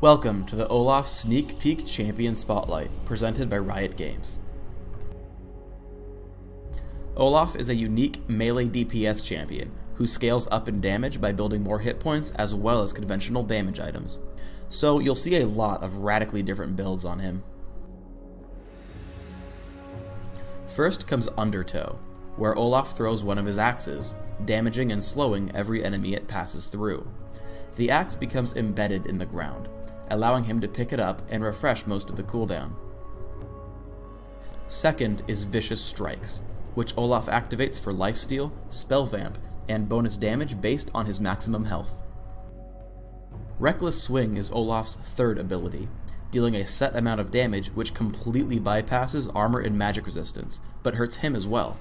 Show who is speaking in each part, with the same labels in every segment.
Speaker 1: Welcome to the Olaf Sneak Peek Champion Spotlight, presented by Riot Games. Olaf is a unique melee DPS champion who scales up in damage by building more hit points as well as conventional damage items. So you'll see a lot of radically different builds on him. First comes Undertow, where Olaf throws one of his axes, damaging and slowing every enemy it passes through. The axe becomes embedded in the ground, allowing him to pick it up and refresh most of the cooldown. Second is Vicious Strikes, which Olaf activates for lifesteal, spell vamp, and bonus damage based on his maximum health. Reckless Swing is Olaf's third ability, dealing a set amount of damage which completely bypasses armor and magic resistance, but hurts him as well.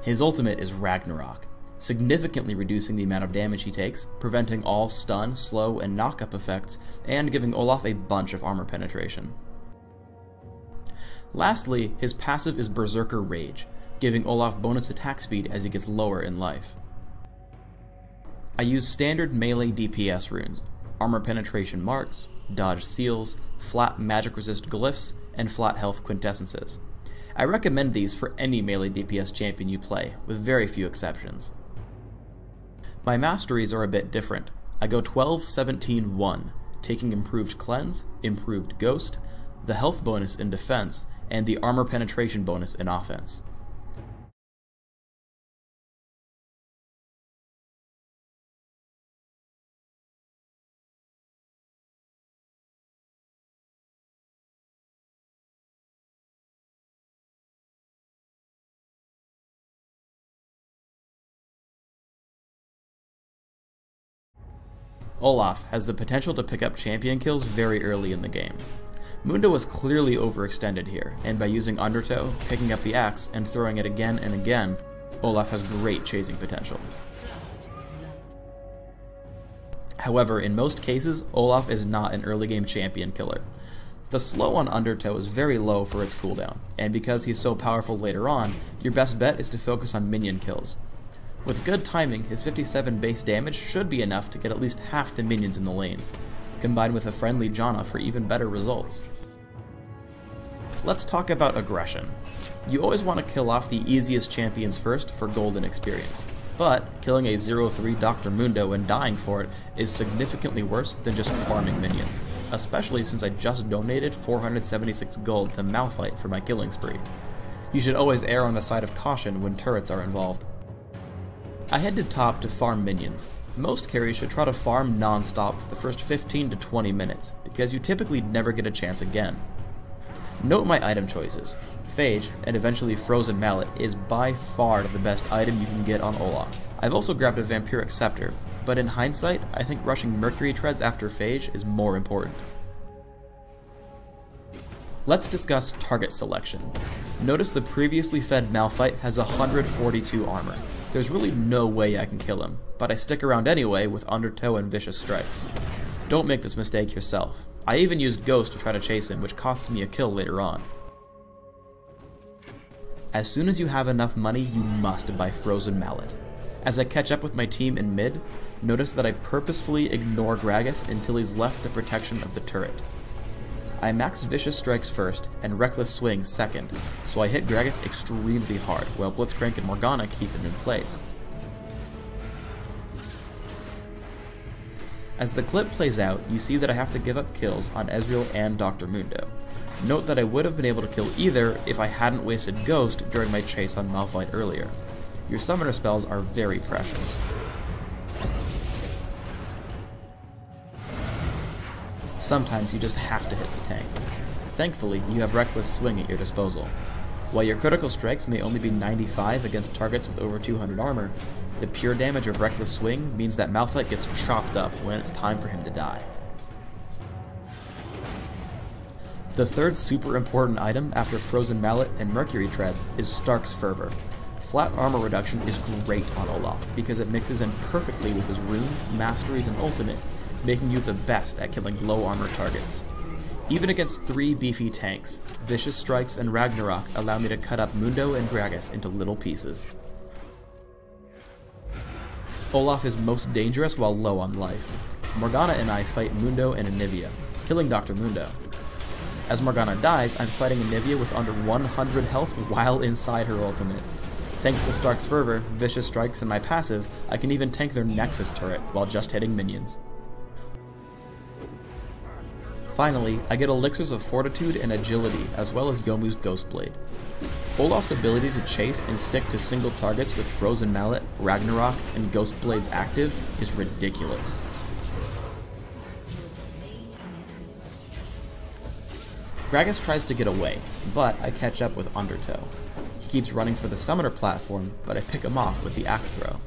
Speaker 1: His ultimate is Ragnarok, significantly reducing the amount of damage he takes, preventing all stun, slow, and knock-up effects, and giving Olaf a bunch of armor penetration. Lastly, his passive is Berserker Rage, giving Olaf bonus attack speed as he gets lower in life. I use standard melee DPS runes, armor penetration marks, dodge seals, flat magic resist glyphs, and flat health quintessences. I recommend these for any melee DPS champion you play, with very few exceptions. My masteries are a bit different. I go 12-17-1, taking improved cleanse, improved ghost, the health bonus in defense, and the armor penetration bonus in offense. Olaf has the potential to pick up champion kills very early in the game. Mundo was clearly overextended here, and by using Undertow, picking up the axe, and throwing it again and again, Olaf has great chasing potential. However, in most cases, Olaf is not an early game champion killer. The slow on Undertow is very low for its cooldown, and because he's so powerful later on, your best bet is to focus on minion kills. With good timing, his 57 base damage should be enough to get at least half the minions in the lane, combined with a friendly Janna for even better results. Let's talk about aggression. You always want to kill off the easiest champions first for golden experience, but killing a 0-3 Dr. Mundo and dying for it is significantly worse than just farming minions, especially since I just donated 476 gold to Malphite for my killing spree. You should always err on the side of caution when turrets are involved. I head to top to farm minions. Most carries should try to farm non-stop for the first 15 to 20 minutes, because you typically never get a chance again. Note my item choices. Phage, and eventually Frozen Mallet, is by far the best item you can get on Olaf. I've also grabbed a Vampiric Scepter, but in hindsight, I think rushing Mercury Treads after Phage is more important. Let's discuss target selection. Notice the previously fed Malphite has 142 armor. There's really no way I can kill him, but I stick around anyway with Undertow and Vicious Strikes. Don't make this mistake yourself. I even used Ghost to try to chase him, which costs me a kill later on. As soon as you have enough money, you must buy Frozen Mallet. As I catch up with my team in mid, notice that I purposefully ignore Gragas until he's left the protection of the turret. I max Vicious Strikes first, and Reckless Swing second, so I hit Gragas extremely hard, while Blitzcrank and Morgana keep him in place. As the clip plays out, you see that I have to give up kills on Ezreal and Dr. Mundo. Note that I would have been able to kill either if I hadn't wasted Ghost during my chase on Malphite earlier. Your summoner spells are very precious. Sometimes you just have to hit the tank. Thankfully, you have Reckless Swing at your disposal. While your critical strikes may only be 95 against targets with over 200 armor, the pure damage of Reckless Swing means that Malphite gets chopped up when it's time for him to die. The third super important item after Frozen Mallet and Mercury Treads is Stark's Fervor. Flat armor reduction is great on Olaf because it mixes in perfectly with his runes, masteries, and ultimate, making you the best at killing low armor targets. Even against 3 beefy tanks, Vicious Strikes and Ragnarok allow me to cut up Mundo and Gragas into little pieces. Olaf is most dangerous while low on life. Morgana and I fight Mundo and Anivia, killing Dr. Mundo. As Morgana dies, I'm fighting Anivia with under 100 health while inside her ultimate. Thanks to Stark's Fervor, Vicious Strikes, and my passive, I can even tank their Nexus turret while just hitting minions. Finally, I get Elixirs of Fortitude and Agility, as well as Yomu's Ghostblade. Olaf's ability to chase and stick to single targets with Frozen Mallet, Ragnarok, and Ghostblades active is ridiculous. Gragas tries to get away, but I catch up with Undertow. He keeps running for the summoner platform, but I pick him off with the axe throw.